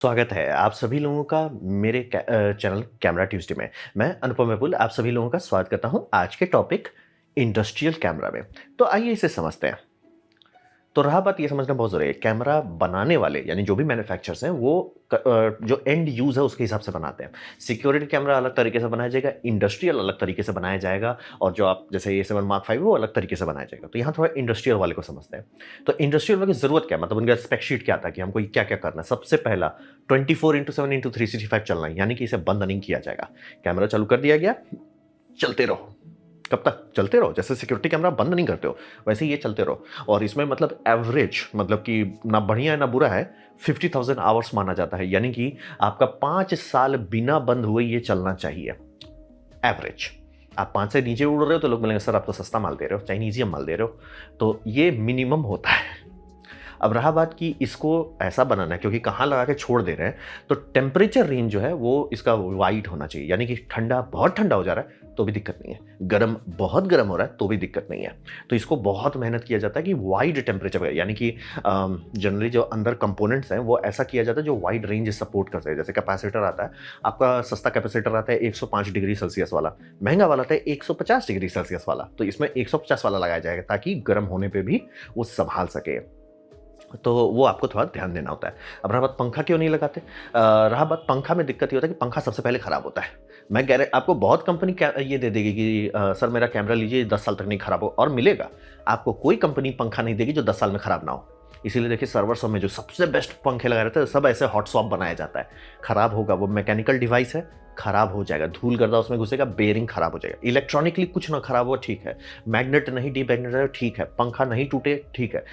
स्वागत है आप सभी लोगों का मेरे चैनल कैमरा ट्यूज़डे में। मैं अनुपम विपुल आप सभी लोगों का स्वागत करता हूं आज के टॉपिक इंडस्ट्रियल कैमरा में। तो आइए इसे समझते हैं। तो रहा बात ये समझना बहुत ज़रूरी है, कैमरा बनाने वाले यानी जो भी मैन्युफैक्चरर्स हैं वो जो एंड यूज़ है उसके हिसाब से बनाते हैं। सिक्योरिटी कैमरा अलग तरीके से बनाया जाएगा, इंडस्ट्रियल अलग तरीके से बनाया जाएगा और जो आप जैसे A7 Mark 5 वो अलग तरीके से बनाया जाएगा। तो यहाँ थोड़ा इंडस्ट्रियल वाले को समझते हैं। तो इंडस्ट्रियल वाले की ज़रूरत क्या है? मतलब उनका स्पेक शीट क्या था कि हमको क्या-क्या करना है? सबसे पहला 24/7/365 चलना है, यानी कि इसे बंद नहीं किया जाएगा। कैमरा चालू कर दिया गया, चलते रहो। कब तक? चलते रहो। जैसे सिक्योरिटी कैमरा बंद नहीं करते हो, वैसे ही ये चलते रहो। और इसमें मतलब एवरेज मतलब कि ना बढ़िया है ना बुरा है, 50,000 आवर्स माना जाता है, यानी कि आपका 5 साल बिना बंद हुए ये चलना चाहिए, एवरेज। आप 5 से नीचे उड़ रहे हो तो लोग बोलेंगे सर आप तो सस्ता माल दे रहे हो, चाइनीज़ियम माल दे रहे हो। तो ये मिनिमम होता है। अब रहा बात कि इसको ऐसा बनाना है क्योंकि कहाँ लगा के छोड़ दे रहे हैं, तो टेम्परेचर रेंज जो है वो इसका वाइड होना चाहिए, यानी कि ठंडा बहुत ठंडा हो जा रहा है तो भी दिक्कत नहीं है, गर्म बहुत गर्म हो रहा है तो भी दिक्कत नहीं है। तो इसको बहुत मेहनत किया जाता है कि वाइड टेम्परेचर यानी कि जनरली जो अंदर कंपोनेंट्स हैं वो ऐसा किया जाता है जो वाइड रेंज सपोर्ट कर सके। जैसे कैपेसिटर आता है, आपका सस्ता कैपेसिटर आता है 105 डिग्री सेल्सियस वाला, महंगा वाला आता है 150 डिग्री सेल्सियस वाला। तो इसमें 150 वाला लगाया जाएगा ताकि गर्म होने पर भी वो संभाल सके। तो वो आपको थोड़ा ध्यान देना होता है। अब रहा बात पंखा क्यों नहीं लगाते? रहा बात पंखा में दिक्कत ये होता है कि पंखा सबसे पहले खराब होता है। मैं आपको बहुत कंपनी ये दे देगी कि सर मेरा कैमरा लीजिए 10 साल तक नहीं खराब हो, और मिलेगा। आपको कोई कंपनी पंखा नहीं देगी जो 10 साल में खराब ना हो। इसीलिए देखिए सर्वर सब में जो सबसे बेस्ट पंखे लगाए रहते हैं सब ऐसे हॉट स्वैप बनाया जाता है। खराब होगा, वो मैकेनिकल डिवाइस है, खराब हो जाएगा, धूल गर्दा उसमें घुसेगा, बेयरिंग खराब हो जाएगा। इलेक्ट्रॉनिकली कुछ ना खराब हो ठीक है, मैग्नेट नहीं डीमैग्नेट हो ठीक है, पंखा नहीं टूटे ठीक है,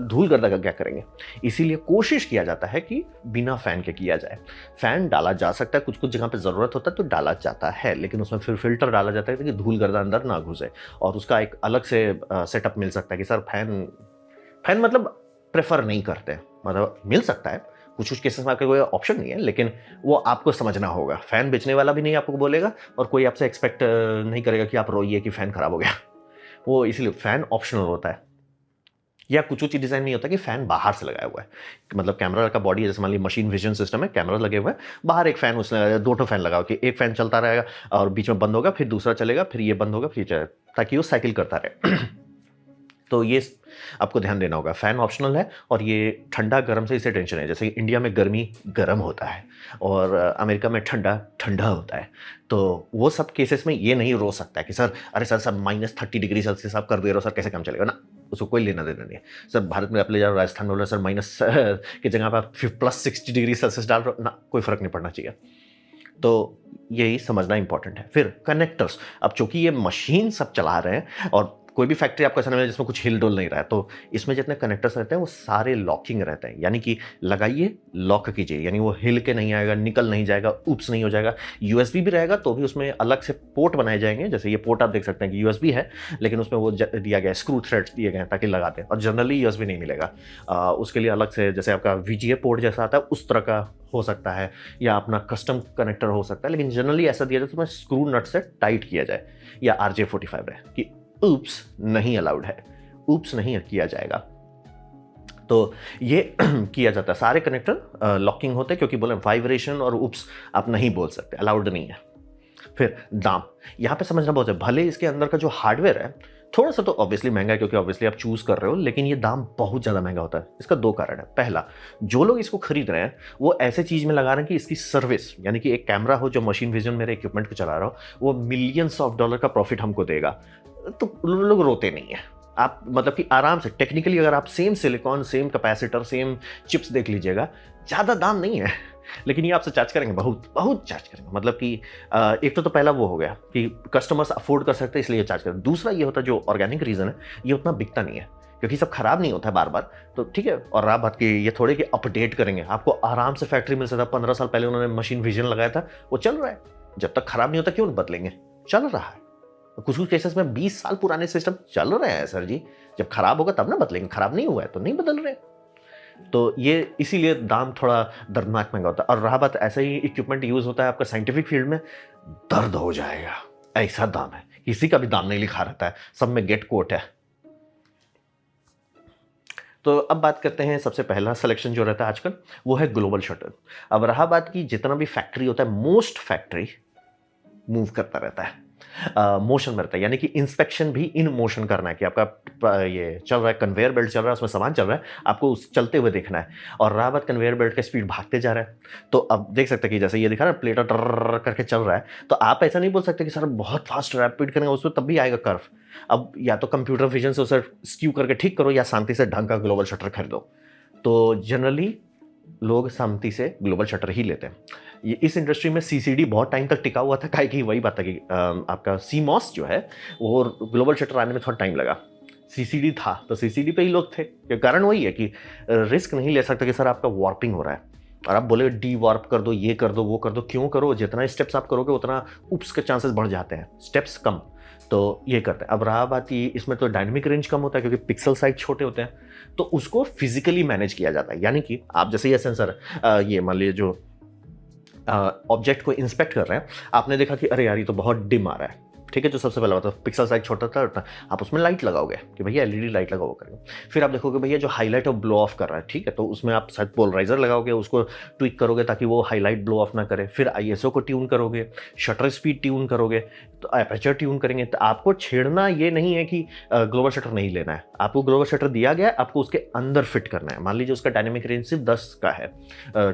धूल गर्दा का क्या करेंगे? इसीलिए कोशिश किया जाता है कि बिना फैन के किया जाए। फैन डाला जा सकता है, कुछ कुछ जगह पे ज़रूरत होता है तो डाला जाता है, लेकिन उसमें फिर फिल्टर डाला जाता है ताकि धूल गर्दा अंदर ना घुसे। और उसका एक अलग से सेटअप मिल सकता है कि सर फैन फैन मतलब प्रेफर नहीं करते, मतलब मिल सकता है कुछ कुछ केसेस में, आपके कोई ऑप्शन नहीं है, लेकिन वो आपको समझना होगा। फैन बेचने वाला भी नहीं आपको बोलेगा और कोई आपसे एक्सपेक्ट नहीं करेगा कि आप रोइए कि फैन खराब हो गया। वो इसलिए फैन ऑप्शनल होता है। या कुछ कुछ डिजाइन नहीं होता कि फैन बाहर से लगाया हुआ है, मतलब कैमरा का बॉडी जैसे मान लीजिए मशीन विजन सिस्टम है, कैमरा लगे हुए हैं, बाहर एक फैन उसने दो फैन लगाओ कि एक फैन चलता रहेगा और बीच में बंद होगा, फिर दूसरा चलेगा, फिर ये बंद होगा, फिर चलेगा, ताकि वो साइकिल करता रहे। तो ये आपको ध्यान देना होगा, फैन ऑप्शनल है। और ये ठंडा गर्म से इसे टेंशन है, जैसे इंडिया में गर्मी गर्म होता है और अमेरिका में ठंडा ठंडा होता है। तो वो सब केसेस में ये नहीं रो सकता है कि सर अरे सर सर -30 डिग्री सेल्सियस आप कर दे रहे हो सर, कैसे काम चलेगा ना, उसको कोई लेना देना नहीं है। सर भारत में आप ले जाओ, राजस्थान में बोलो सर माइनस की जगह पर आप +60 डिग्री सेल्सियस डाल रहे हो ना, कोई फर्क नहीं पड़ना चाहिए। तो यही समझना इंपॉर्टेंट है। फिर कनेक्टर्स, अब चूंकि ये मशीन सब चला रहे हैं और कोई भी फैक्ट्री आपको ऐसा नहीं मिला जिसमें कुछ हिल डुल नहीं रहा है, तो इसमें जितने कनेक्टर्स रहते हैं वो सारे लॉकिंग रहते हैं, यानी कि लगाइए लॉक कीजिए, यानी वो हिल के नहीं आएगा, निकल नहीं जाएगा, ऊप्स नहीं हो जाएगा। यूएसबी भी रहेगा तो भी उसमें अलग से पोर्ट बनाए जाएंगे, जैसे ये पोर्ट आप देख सकते हैं कि यूएसबी है, लेकिन उसमें वो दिया गया स्क्रू थ्रेड्स दिए गए हैं ताकि लगा दें, और जनरली यूएसबी नहीं मिलेगा। उसके लिए अलग से जैसे आपका वीजीए पोर्ट जैसा आता है उस तरह का हो सकता है, या अपना कस्टम कनेक्टर हो सकता है, लेकिन जनरली ऐसा दिया जाए तो स्क्रू नट से टाइट किया जाए, या RJ45 रहे कि ऊप्स नहीं अलाउड है, ऊप्स नहीं किया जाएगा। तो ये किया जाता है, सारे कनेक्टर लॉकिंग होते हैं क्योंकि बोले वाइब्रेशन और ऊप्स आप नहीं बोल सकते, अलाउड नहीं है। फिर दाम, यहाँ पे समझना बहुत है, भले इसके अंदर का जो हार्डवेयर है थोड़ा सा तो ऑब्वियसली महंगा है क्योंकि ऑब्वियसली आप चूज कर रहे हो, लेकिन ये दाम बहुत ज़्यादा महंगा होता है। इसका दो कारण है। पहला, जो लोग इसको खरीद रहे हैं वो ऐसे चीज़ में लगा रहे हैं कि इसकी सर्विस, यानी कि एक कैमरा हो जो मशीन विजन मेरे इक्विपमेंट को चला रहा हो, वो मिलियंस ऑफ डॉलर का प्रॉफिट हमको देगा, तो लोग रोते नहीं है। आप मतलब कि आराम से टेक्निकली अगर आप same silicon, same capacitor, same chips देख लीजिएगा, ज़्यादा दाम नहीं है, लेकिन ये आपसे चार्ज करेंगे, बहुत बहुत चार्ज करेंगे। मतलब कि एक तो पहला वो हो गया कि कस्टमर्स अफोर्ड कर सकते हैं इसलिए चार्ज करें। दूसरा ये होता है जो ऑर्गेनिक रीज़न है, ये उतना बिकता नहीं है क्योंकि सब खराब नहीं होता है बार बार, तो ठीक है। और रहा बात की ये थोड़े कि अपडेट करेंगे, आपको आराम से फैक्ट्री मिल सकता है। 15 साल पहले उन्होंने मशीन विजन लगाया था, वो चल रहा है, जब तक खराब नहीं होता क्यों बदलेंगे, चल रहा है। कुछ कुछ केसेस में 20 साल पुराने सिस्टम चल रहे हैं सर जी, जब खराब होगा तब ना बदलेंगे, खराब नहीं हुआ है तो नहीं बदल रहे। तो ये इसीलिए दाम थोड़ा दर्दनाक महंगा होता है। और रहा बात, ऐसा ही इक्विपमेंट यूज होता है आपका साइंटिफिक फील्ड में, दर्द हो जाएगा, ऐसा दाम है, किसी का भी दाम नहीं लिखा रहता है, सब में गेट कोट है। तो अब बात करते हैं, सबसे पहला सिलेक्शन जो रहता है आजकल वो है ग्लोबल शटर। अब रहा बात की जितना भी फैक्ट्री होता है, मोस्ट फैक्ट्री मूव करता रहता है, मोशन में रहता है, यानी कि इंस्पेक्शन भी इन मोशन करना है कि आपका ये चल रहा है, कन्वेयर बेल्ट चल रहा है, उसमें सामान चल रहा है, आपको उस चलते हुए देखना है। और रहा बात कन्वेयर बेल्ट का स्पीड भागते जा रहा है, तो अब देख सकते हैं कि जैसे ये दिखा रहा है प्लेट टर करके चल रहा है, तो आप ऐसा नहीं बोल सकते कि सर बहुत फास्ट रैपिड करेंगे उसमें तब भी आएगा कर्व। अब या तो कंप्यूटर विजन से उसे स्क्यू करके ठीक करो, या शांति से ढंग का ग्लोबल शटर खरीदो। तो जनरली लोग शांति से ग्लोबल शटर ही लेते हैं। ये इस इंडस्ट्री में सीसीडी बहुत टाइम तक टिका हुआ था, काहे कि वही बात है कि आपका सीमॉस जो है वो ग्लोबल शटर आने में थोड़ा टाइम लगा। सीसीडी था तो सीसीडी पे ही लोग थे, ये कारण वही है कि रिस्क नहीं ले सकते कि सर आपका वार्पिंग हो रहा है और आप बोले डी वार्प कर दो, ये कर दो, वो कर दो। क्यों करो? जितना स्टेप्स आप करोगे उतना उप्स के चांसेस बढ़ जाते हैं, स्टेप्स कम, तो ये करते हैं। अब रहा बात ये, इसमें तो डायनेमिक रेंज कम होता है क्योंकि पिक्सल साइज छोटे होते हैं, तो उसको फिजिकली मैनेज किया जाता है। यानी कि आप जैसे ये सेंसर, ये मान लीजिए जो ऑब्जेक्ट को इंस्पेक्ट कर रहे हैं, आपने देखा कि अरे यार ये तो बहुत डिम आ रहा है, ठीक है, जो सबसे पहला बात है पिक्सल साइज छोटा था, आप उसमें लाइट लगाओगे कि भैया एलईडी लाइट लगाओ करेंगे। फिर आप देखोगे भैया जो हाईलाइट और ब्लो ऑफ कर रहा है, ठीक है, तो उसमें आप शायद पोलराइजर लगाओगे, उसको ट्विक करोगे ताकि वो हाईलाइट ब्लो ऑफ ना करे। फिर आईएसओ को ट्यून करोगे, शटर स्पीड ट्यून करोगे, तो एपर्चर ट्यून करेंगे। तो आपको छेड़ना ये नहीं है कि ग्लोबल शटर नहीं लेना है, आपको ग्लोबल शटर दिया गया है, आपको उसके अंदर फिट करना है। मान लीजिए उसका डायनेमिक रेंज सिर्फ 10 का है,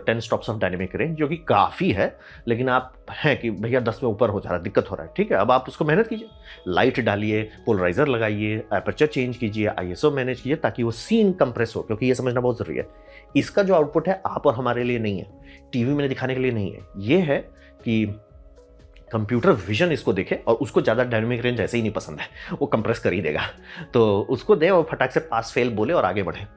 10 स्टॉप्स ऑफ डायनेमिक रेंज, जो कि काफ़ी है, लेकिन आप हैं कि भैया 10 में ऊपर हो जा रहा है, दिक्कत हो रहा है, ठीक है, अब आप उसको मेहनत कीजिए, लाइट डालिए, पोलराइजर लगाइए, एपर्चर चेंज कीजिए, आईएसओ मैनेज कीजिए ताकि वो सीन कंप्रेस हो, क्योंकि ये समझना बहुत जरूरी है। इसका जो आउटपुट है आप और हमारे लिए नहीं है, टीवी में दिखाने के लिए नहीं है, ये है कि कंप्यूटर विजन इसको देखे और उसको ज़्यादा डायनेमिक रेंज ऐसे ही नहीं पसंद है, वो कंप्रेस कर ही देगा, तो उसको दे और फटाक से पास फेल बोले और आगे बढ़े।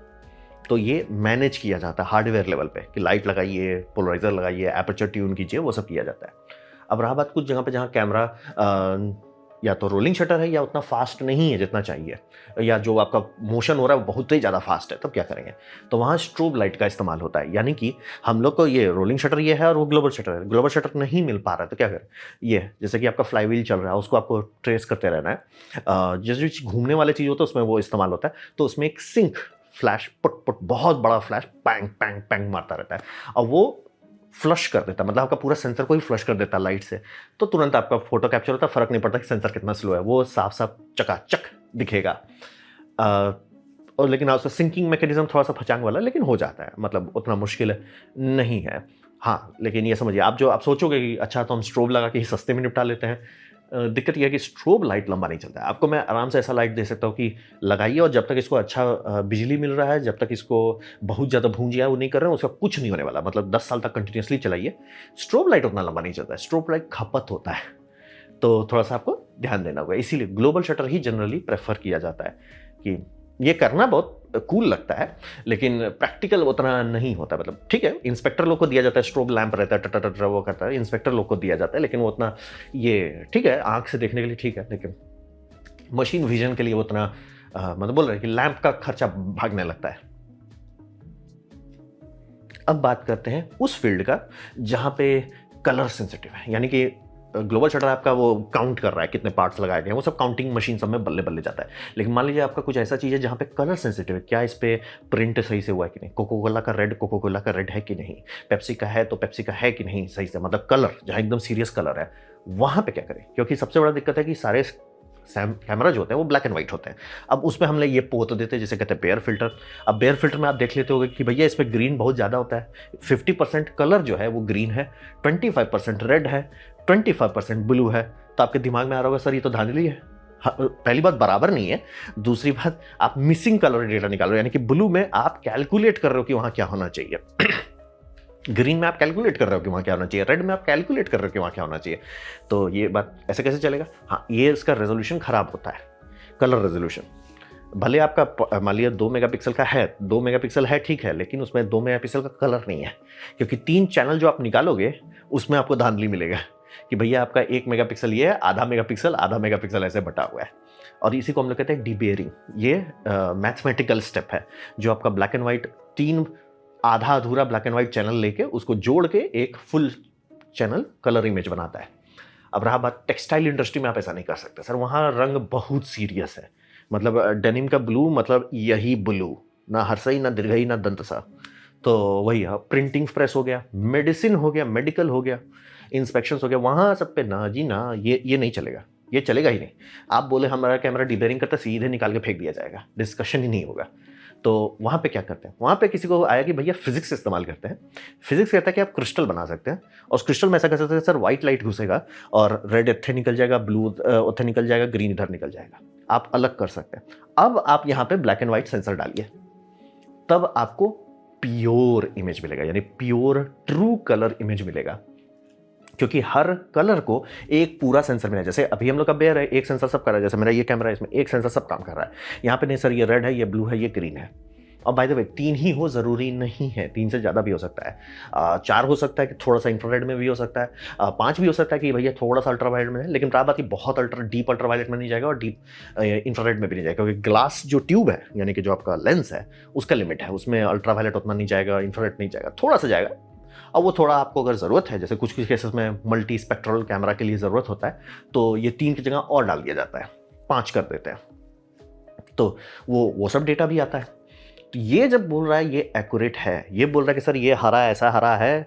तो ये मैनेज किया जाता है हार्डवेयर लेवल पे कि लाइट लगाइए, पोलराइजर लगाइए, एपर्चर ट्यून कीजिए, वो सब किया जाता है। अब रहा बात कुछ जगह पे जहाँ कैमरा या तो रोलिंग शटर है या उतना फास्ट नहीं है जितना चाहिए, या जो आपका मोशन हो रहा है वो बहुत ही ज़्यादा फास्ट है, तब क्या करेंगे? तो वहाँ स्ट्रोब लाइट का इस्तेमाल होता है। यानी कि हम लोग को ये रोलिंग शटर ये है और वो ग्लोबल शटर है, ग्लोबल शटर नहीं मिल पा रहा है तो क्या करें? ये जैसे कि आपका फ्लाई व्हील चल रहा है, उसको आपको ट्रेस करते रहना है, जैसे घूमने वाले चीज़ होता है उसमें वो इस्तेमाल होता है। तो उसमें एक सिंक फ्लैश, पुट पुट, बहुत बड़ा फ्लैश पैंग पैंग पैंग मारता रहता है और वो फ्लश कर देता है, मतलब आपका पूरा सेंसर को ही फ्लश कर देता है लाइट से, तो तुरंत आपका फोटो कैप्चर होता है, फर्क नहीं पड़ता कि सेंसर कितना स्लो है, वो साफ साफ चकाचक दिखेगा। और लेकिन उसका सिंकिंग मैकेनिज्म थोड़ा सा फचांग वाला, लेकिन हो जाता है, मतलब उतना मुश्किल नहीं है। हाँ, लेकिन ये समझिए, आप सोचोगे कि अच्छा तो हम स्ट्रोब लगा के ही सस्ते में निपटा लेते हैं, दिक्कत यह है कि स्ट्रोब लाइट लंबा नहीं चलता है। आपको मैं आराम से ऐसा लाइट दे सकता हूँ कि लगाइए और जब तक इसको अच्छा बिजली मिल रहा है, जब तक इसको बहुत ज़्यादा भूंजिया वो नहीं कर रहे हैं, उसका कुछ नहीं होने वाला, मतलब 10 साल तक कंटिन्यूसली चलाइए। स्ट्रोब लाइट उतना लंबा नहीं चलता है, स्ट्रोब लाइट खपत होता है, तो थोड़ा सा आपको ध्यान देना होगा। इसीलिए ग्लोबल शटर ही जनरली प्रेफर किया जाता है कि ये करना बहुत कूल लगता है, लेकिन प्रैक्टिकल उतना नहीं होता। मतलब ठीक है, इंस्पेक्टर लोग को दिया जाता है, स्ट्रोब लैंप रहता है, टट वो करता है, इंस्पेक्टर लोग को दिया जाता है, लेकिन वो उतना, ये ठीक है आंख से देखने के लिए ठीक है, लेकिन मशीन विजन के लिए उतना मतलब बोल रहे हैं कि लैंप का खर्चा भागने लगता है। अब बात करते हैं उस फील्ड का जहां पे कलर सेंसिटिव है, यानी कि ग्लोबल शटर आपका वो काउंट कर रहा है कितने पार्ट्स लगाए गए हैं, वो सब काउंटिंग मशीन सब में बल्ले बल्ले जाता है। लेकिन मान लीजिए आपका कुछ ऐसा चीज़ है जहाँ पे कलर सेंसिटिव है, क्या इस पे प्रिंट सही से हुआ है कि नहीं, कोको कोला का रेड है कि नहीं, पेप्सी का है तो पेप्सी का है कि नहीं सही से, मतलब कलर जहाँ एकदम सीरियस कलर है वहाँ पे क्या करें? क्योंकि सबसे बड़ा दिक्कत है कि सारे कैमरा जो होते हैं वो ब्लैक एंड व्हाइट होते हैं। अब उसमें हम लोग ये पोत देते हैं जिसे कहते हैं बेयर फिल्टर। अब बेयर फिल्टर में आप देख लेते होगे कि भैया इसमें ग्रीन बहुत ज़्यादा होता है, 50% कलर जो है वो ग्रीन है, 25% रेड है, 25% ब्लू है। तो आपके दिमाग में आ रहा होगा सर ये तो धांधली है। हाँ, पहली बात बराबर नहीं है, दूसरी बात आप मिसिंग कलर डेटा निकाल रहे हो, यानी कि ब्लू में आप कैलकुलेट कर रहे हो कि वहाँ क्या होना चाहिए, ग्रीन में आप कैलकुलेट कर रहे हो कि वहाँ क्या होना चाहिए, रेड में आप कैलकुलेट कर रहे हो कि वहाँ क्या होना चाहिए। तो ये बात ऐसे कैसे चलेगा? हाँ, ये इसका रेजोल्यूशन खराब होता है, कलर रेजोल्यूशन। भले आपका मान लिया 2 मेगापिक्सल का है, 2 मेगापिक्सल है ठीक है, लेकिन उसमें 2 मेगापिक्सल का कलर नहीं है, क्योंकि 3 चैनल जो आप निकालोगे उसमें आपको धांधली मिलेगा कि भैया आपका 1 मेगापिक्सल ये है, आधा मेगापिक्सल ऐसे बटा हुआ है। और इसी को हम लोग कहते हैं डीबेयरिंग। ये मैथमेटिकल स्टेप है जो आपका ब्लैक एंड व्हाइट 3 आधा अधूरा ब्लैक एंड व्हाइट चैनल लेके उसको जोड़ के एक फुल चैनल कलर इमेज बनाता है। अब रहा बात टेक्सटाइल इंडस्ट्री में, आप ऐसा नहीं कर सकते सर, वहाँ रंग बहुत सीरियस है, मतलब डेनिम का ब्लू मतलब यही ब्लू, ना हर्षई, ना दीर्घई, ना दंतसा। तो वही है, प्रिंटिंग प्रेस हो गया, मेडिसिन हो गया, मेडिकल हो गया, इंस्पेक्शन हो गया, वहाँ सब पे ना जी ना, ये नहीं चलेगा, ये चलेगा ही नहीं। आप बोले हमारा कैमरा डिबेयरिंग करता, सीधे निकाल के फेंक दिया जाएगा, डिस्कशन ही नहीं होगा। तो वहाँ पे क्या करते हैं, वहाँ पे किसी को आया कि भैया फिजिक्स इस्तेमाल करते हैं। फिजिक्स कहता है कि आप क्रिस्टल बना सकते हैं, और उस क्रिस्टल में ऐसा कर सकते हैं सर, व्हाइट लाइट घुसेगा और रेड इत्थे निकल जाएगा, ब्लू उत्थे निकल जाएगा, ग्रीन इधर निकल जाएगा, आप अलग कर सकते हैं। अब आप यहाँ पे ब्लैक एंड व्हाइट सेंसर डालिए, तब आपको प्योर इमेज मिलेगा, यानी प्योर ट्रू कलर इमेज मिलेगा। क्योंकि हर कलर को एक पूरा सेंसर मिला है। जैसे अभी हम लोग का बेयर है, एक सेंसर सब कर रहा है, जैसे मेरा ये कैमरा है, इसमें एक सेंसर सब काम कर रहा है। यहाँ पे नहीं सर, ये रेड है, ये ब्लू है, ये ग्रीन है। और बाय द वे 3 ही हो ज़रूरी नहीं है, 3 से ज़्यादा भी हो सकता है। 4 हो सकता है कि थोड़ा सा इंफ्रारेड में भी हो सकता है, 5 भी हो सकता है कि भैया थोड़ा सा अल्ट्रावायलेट में है, लेकिन रहा बात कि बहुत डीप अल्ट्रावायलेट में नहीं जाएगा और डीप इंफ्रारेड में भी नहीं जाएगा, क्योंकि ग्लास जो ट्यूब है, यानी कि जो आपका लेंस है, उसका लिमिट है, उसमें अल्ट्रावायलेट उतना नहीं जाएगा, इंफ्रारेड नहीं जाएगा, थोड़ा सा जाएगा। और वो थोड़ा आपको अगर ज़रूरत है, जैसे कुछ कुछ केसेस में मल्टी स्पेक्ट्रल कैमरा के लिए ज़रूरत होता है, तो ये 3 की जगह और डाल दिया जाता है, 5 कर देते हैं, तो वो सब डेटा भी आता है। तो ये जब बोल रहा है ये एक्यूरेट है, ये बोल रहा है कि सर ये हरा ऐसा हरा है,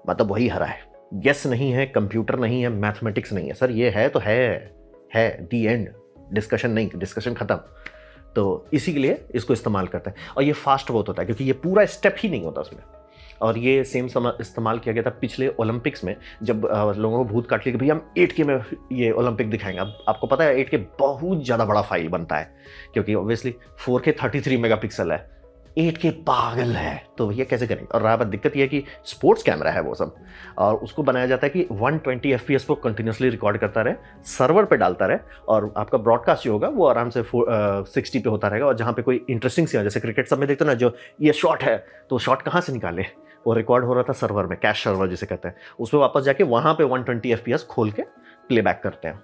मतलब वही हरा है, गेस नहीं है, कंप्यूटर नहीं है, मैथमेटिक्स नहीं है, सर ये है तो है दी एंड, डिस्कशन नहीं, डिस्कशन खत्म। तो इसी के लिए इसको इस्तेमाल करते हैं। और ये फास्ट बहुत होता है, क्योंकि ये पूरा स्टेप ही नहीं होता उसमें। और ये सेम इस्तेमाल किया गया था पिछले ओलंपिक्स में, जब लोगों को भूत काट लिया कि भैया हम 8K में ये ओलंपिक दिखाएंगे। अब आपको पता है 8K बहुत ज़्यादा बड़ा फाइल बनता है, क्योंकि ऑब्वियसली 4K 33 मेगापिक्सल है, 8K पागल है, तो भैया कैसे करेंगे। और रहा बात, दिक्कत यह है कि स्पोर्ट्स कैमरा है वो सब, और उसको बनाया जाता है कि 120 FPS को कंटिन्यूसली रिकॉर्ड करता रहे, सर्वर पे डालता रहे, और आपका ब्रॉडकास्ट जो होगा वो आराम से 60 पे होता रहेगा। और जहाँ पे कोई इंटरेस्टिंग सी, जैसे क्रिकेट सब में देखते हो ना, जो ये शॉट है, तो शॉट कहाँ से निकाले, वो रिकॉर्ड हो रहा था सर्वर में, कैश सर्वर जिसे कहते हैं, उसमें वापस जाके वहाँ पे 120 FPS खोल के प्लेबैक करते हैं।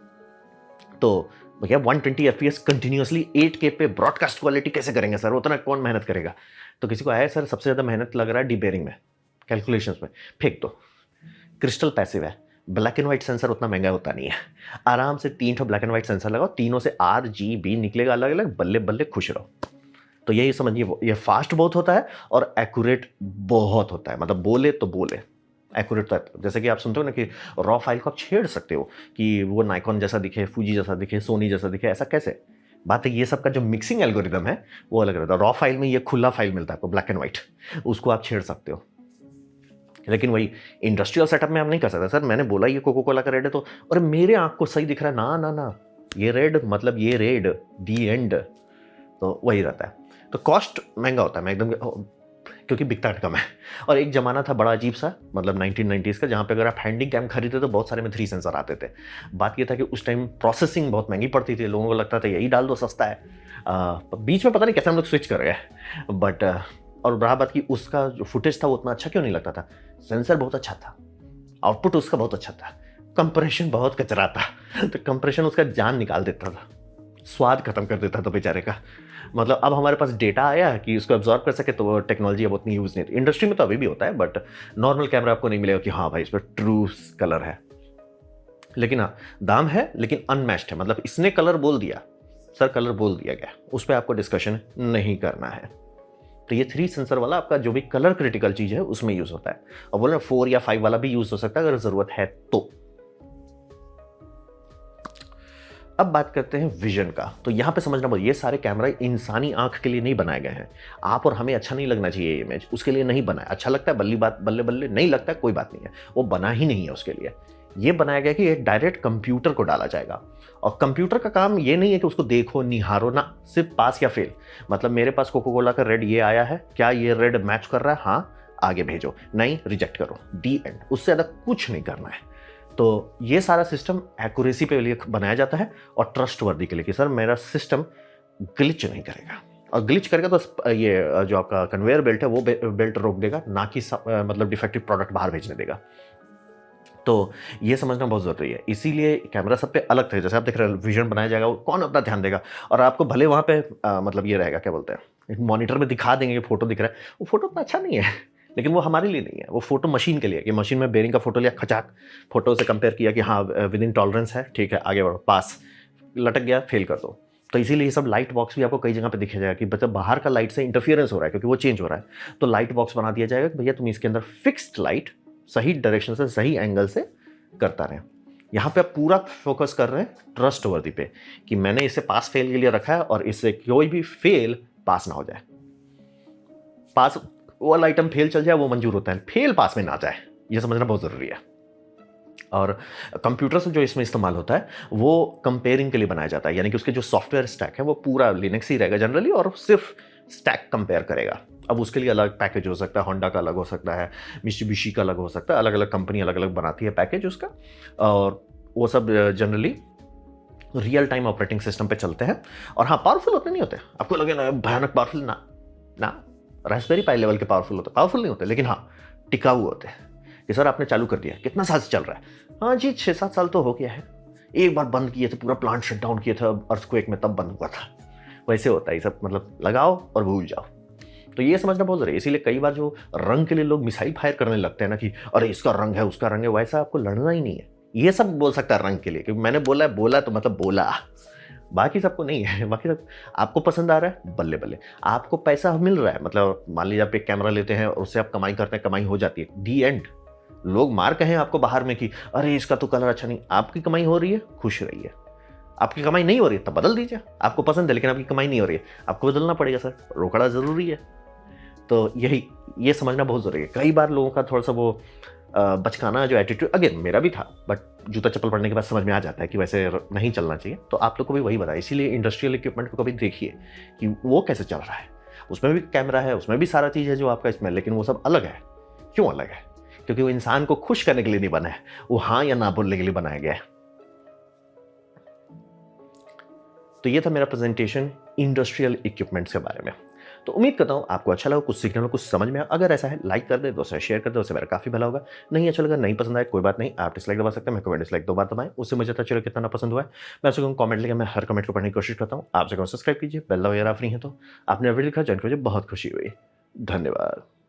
तो भैया 120 FPS कंटिन्यूसली 8K पे ब्रॉडकास्ट क्वालिटी कैसे करेंगे सर, उतना कौन मेहनत करेगा। तो किसी को आया सर सबसे ज़्यादा मेहनत लग रहा है डिबेयरिंग में, कैलकुलेशंस में, फेंक दो। क्रिस्टल पैसिव है, ब्लैक एंड व्हाइट सेंसर उतना महंगा होता नहीं है, आराम से 3 ब्लैक एंड व्हाइट सेंसर लगाओ, तीनों से RGB निकलेगा अलग अलग, बल्ले बल्ले खुश रहो। तो यही समझिए, ये फास्ट बहुत होता है और एक्यूरेट बहुत होता है, मतलब बोले तो बोले एक्यूरेट। जैसे कि आप सुनते हो ना कि रॉ फाइल को आप छेड़ सकते हो कि वो नाइकॉन जैसा दिखे, फूजी जैसा दिखे, सोनी जैसा दिखे, ऐसा कैसे। बात है ये सब का जो मिक्सिंग एल्गोरिदम है वो अलग रहता है। रॉ फाइल में ये खुला फाइल मिलता है आपको, ब्लैक एंड व्हाइट, उसको आप छेड़ सकते हो। लेकिन वही इंडस्ट्रियल सेटअप में आप नहीं कर सकते। सर मैंने बोला ये कोको कोला का रेड है, तो अरे मेरे आंख को सही दिख रहा है, ना ना ना, ये रेड मतलब ये रेड, दी एंड। तो वही रहता है। तो कॉस्ट महंगा होता है, मैं एकदम, क्योंकि बिकता कम है। और एक ज़माना था बड़ा अजीब सा, मतलब 1990s का, जहाँ पे अगर आप हैंडिंग कैम खरीदते तो बहुत सारे में 3 सेंसर आते थे। बात ये था कि उस टाइम प्रोसेसिंग बहुत महंगी पड़ती थी, लोगों को लगता था यही डाल दो सस्ता है। बीच में पता नहीं कैसे हम लोग स्विच कर गए, बट और रहा बात कि उसका जो फुटेज था वो उतना अच्छा क्यों नहीं लगता था। सेंसर बहुत अच्छा था, आउटपुट उसका बहुत अच्छा था, कंप्रेशन बहुत कचरा था, तो कंप्रेशन उसका जान निकाल देता था, स्वाद खत्म कर देता था बेचारे का। मतलब अब हमारे पास डेटा आया कि उसको एब्जॉर्ब कर सके, तो टेक्नोलॉजी अब उतनी यूज़ नहीं थी। इंडस्ट्री में तो अभी भी होता है, बट नॉर्मल कैमरा आपको नहीं मिलेगा कि हाँ भाई इस पर ट्रू कलर है। लेकिन हाँ, दाम है लेकिन अनमैच्ड है, मतलब इसने कलर बोल दिया, सर कलर बोल दिया गया, उस पर आपको डिस्कशन नहीं करना है। तो ये 3 सेंसर वाला आपका जो भी कलर क्रिटिकल चीज़ है उसमें यूज़ होता है। और बोल रहे 4 या 5 वाला भी यूज़ हो सकता है अगर ज़रूरत है तो। अब बात करते हैं विजन का। तो यहाँ पे समझना बहुत, ये सारे कैमरा इंसानी आंख के लिए नहीं बनाए गए हैं। आप और हमें अच्छा नहीं लगना चाहिए ये इमेज, उसके लिए नहीं बनाया। अच्छा लगता है बल्ली बात, बल्ले बल्ले, नहीं लगता है कोई बात नहीं है, वो बना ही नहीं है उसके लिए। ये बनाया गया कि ये डायरेक्ट कंप्यूटर को डाला जाएगा, और कंप्यूटर का काम ये नहीं है कि उसको देखो निहारो ना, सिर्फ पास या फेल। मतलब मेरे पास कोको कोला का रेड ये आया है, क्या ये रेड मैच कर रहा है, हाँ आगे भेजो, नहीं रिजेक्ट करो, दी एंड। उससे ज़्यादा कुछ नहीं करना है। तो ये सारा सिस्टम एक्यूरेसी पे लिए बनाया जाता है और ट्रस्ट वर्दी के लिए, कि सर मेरा सिस्टम ग्लिच नहीं करेगा, और ग्लिच करेगा तो ये जो आपका कन्वेयर बेल्ट है वो बेल्ट रोक देगा, ना कि मतलब डिफेक्टिव प्रोडक्ट बाहर भेजने देगा। तो ये समझना बहुत ज़रूरी है। इसीलिए कैमरा सब पे अलग थे, जैसे आप देख रहे हैं विजन बनाया जाएगा, वो कौन अपना ध्यान देगा। और आपको भले वहाँ पे मतलब ये रहेगा, क्या बोलते हैं, मॉनिटर में दिखा देंगे कि फोटो दिख रहा है, वो फोटो उतना अच्छा नहीं है, लेकिन वो हमारे लिए नहीं है, वो फोटो मशीन के लिए, कि मशीन में बेरिंग का फोटो लिया, खचाक फोटो से कंपेयर किया कि हाँ विद इन टॉलरेंस है, ठीक है आगे बढ़ो, पास, लटक गया फेल कर दो। तो इसीलिए ये सब लाइट बॉक्स भी आपको कई जगह पे दिखा जाएगा कि मतलब बाहर का लाइट से इंटरफियरेंस हो रहा है क्योंकि वो चेंज हो रहा है, तो लाइट बॉक्स बना दिया जाएगा कि भैया तुम इसके अंदर फिक्स्ड लाइट सही डायरेक्शन से सही एंगल से करता रहे। यहाँ पे आप पूरा फोकस कर रहे हैं ट्रस्ट वर्दी पे कि मैंने इसे पास फेल के लिए रखा है और इससे कोई भी फेल पास ना हो जाए। पास वाला आइटम फेल चल जाए वो मंजूर होता है, फेल पास में ना जाए, ये समझना बहुत ज़रूरी है। और कंप्यूटर से जो इसमें इस्तेमाल होता है वो कंपेयरिंग के लिए बनाया जाता है, यानी कि उसके जो सॉफ्टवेयर स्टैक है वो पूरा लिनक्स ही रहेगा जनरली और सिर्फ स्टैक कंपेयर करेगा। अब उसके लिए अलग पैकेज हो सकता है, होंडा का अलग हो सकता है, मित्सुबिशी का अलग हो सकता है, अलग अलग कंपनी अलग अलग बनाती है पैकेज उसका, और वो सब generally real time operating system पे चलते हैं। और हाँ, पावरफुल होते नहीं होते, आपको लगे ना भयानक पावरफुल, ना ना, रास्पबेरी पाई लेवल के पावरफुल होते, पावरफुल नहीं होते, लेकिन हाँ टिकाऊ होते हैं कि सर आपने चालू कर दिया, कितना साल से चल रहा है? हाँ जी 6-7 साल तो हो गया है, एक बार बंद किए थे, पूरा प्लांट शट डाउन किए थे अर्थक्वेक में, तब बंद हुआ था। वैसे होता है ये सब, मतलब लगाओ और भूल जाओ। तो ये समझना बहुत जरूरी है। इसीलिए कई बार जो रंग के लिए लोग मिसाइल फायर करने लगते हैं ना कि अरे इसका रंग है उसका रंग है, वैसा आपको लड़ना ही नहीं है। ये सब बोल सकता है रंग के लिए, क्योंकि मैंने बोला तो मतलब बोला, बाकी सबको नहीं है। बाकी सब आपको पसंद आ रहा है, बल्ले बल्ले, आपको पैसा मिल रहा है, मतलब मान लीजिए आप एक कैमरा लेते हैं और उससे आप कमाई करते हैं, कमाई हो जाती है, दी एंड। लोग मार कहें आपको बाहर में कि अरे इसका तो कलर अच्छा नहीं, आपकी कमाई हो रही है, खुश रहिए। आपकी कमाई नहीं हो रही है तब बदल दीजिए, आपको पसंद है लेकिन आपकी कमाई नहीं हो रही है, आपको बदलना पड़ेगा सर, रोकड़ा जरूरी है। तो ये समझना बहुत जरूरी है। कई बार लोगों का थोड़ा सा वो बचकाना जो एटीट्यूड, अगेन मेरा भी था, बट जूता चप्पल पड़ने के बाद समझ में आ जाता है कि वैसे नहीं चलना चाहिए। तो आप लोग को भी वही बताया, इसीलिए इंडस्ट्रियल इक्विपमेंट को कभी देखिए कि वो कैसे चल रहा है, उसमें भी कैमरा है, उसमें भी सारा चीज़ है जो आपका इसमें, लेकिन वो सब अलग है। क्यों अलग है? क्योंकि वो इंसान को खुश करने के लिए नहीं बना है, वो हाँ या ना बोलने के लिए बनाया गया है। तो ये था मेरा प्रेजेंटेशन इंडस्ट्रियल इक्विपमेंट्स के बारे में। तो उम्मीद करता हूँ आपको अच्छा लगा, कुछ सीखने में, कुछ समझ में आया। अगर ऐसा है लाइक कर दे, दोस्तों शेयर कर दे, उससे मेरा काफ़ी भला होगा। नहीं अच्छा लगा, नहीं पसंद आया, कोई बात नहीं, आप डिसलाइक दबा सकते हैं, मैं कमेंट डिसलाइक 2 बार दबाएं, उससे मुझे पता चलेगा कितना ना पसंद हुआ है। मैं आपसे कहूँ कमेंट लेकर, मैं हर कमेंट को पढ़ने की कोशिश करता हूँ। आपसे कहूँ सब्सक्राइब कीजिए, बेल वगैरह फ्री है तो आपने वीडियो लिखा, ज्वाइन कीजिए, बहुत खुशी हुई। धन्यवाद।